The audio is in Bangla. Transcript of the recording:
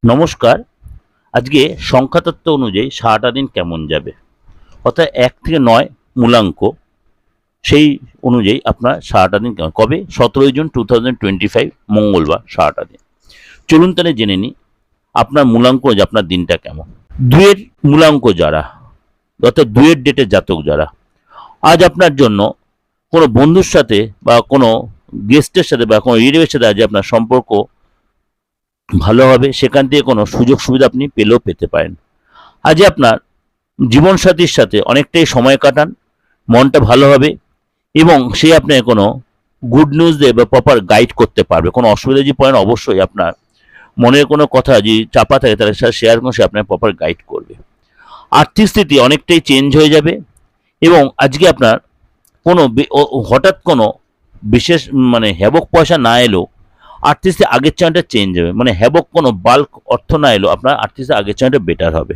নমস্কার। আজকে সংখ্যাতত্ত্ব অনুযায়ী সারাটা দিন কেমন যাবে, অর্থাৎ 1 থেকে 9 মূলাঙ্ক, সেই অনুযায়ী আপনার সারাটা দিন কেমন। কবে? 17 জুন 2025 মঙ্গলবার সারাটা দিন। চলুন তাহলে জেনে নিই আপনার মূলাঙ্ক যে আপনার দিনটা কেমন। 2-এর মূলাঙ্ক যারা, অর্থাৎ 2-এর ডেটের জাতক যারা, আজ আপনার জন্য কোনো বন্ধুর সাথে বা কোনো গেস্টের সাথে বা কোনো রিলেটিভের সাথে আজ আপনার সম্পর্ক ভালো হবে। সেখান থেকে কোনো সুযোগ সুবিধা আপনি পেলেও পেতে পারেন। আজ আপনার জীবনসাথীর সাথে অনেকটাই সময় কাটান, মনটা ভালো হবে এবং সে আপনাকে কোনো গুড নিউজ দিয়ে বা প্রপার গাইড করতে পারবে। কোনো অসুবিধা যদি পড়েন, অবশ্যই আপনার মনের কোনো কথা যদি চাপা থাকে তাহলে সেটা শেয়ার করুন, সে আপনাকে প্রপার গাইড করবে। আর্থিক স্থিতি অনেকটাই চেঞ্জ হয়ে যাবে এবং আজকে আপনার কোনো হঠাৎ কোনো বিশেষ হ্যাবক পয়সা না এলেও আর্থিক স্থিতি আগের চেয়ে অনেকটা চেঞ্জ হবে। হ্যাবক কোনো বাল্ক অর্থ না এলেও আপনার আর্থিক স্থিতি আগের চেয়ে অনেকটা বেটার হবে।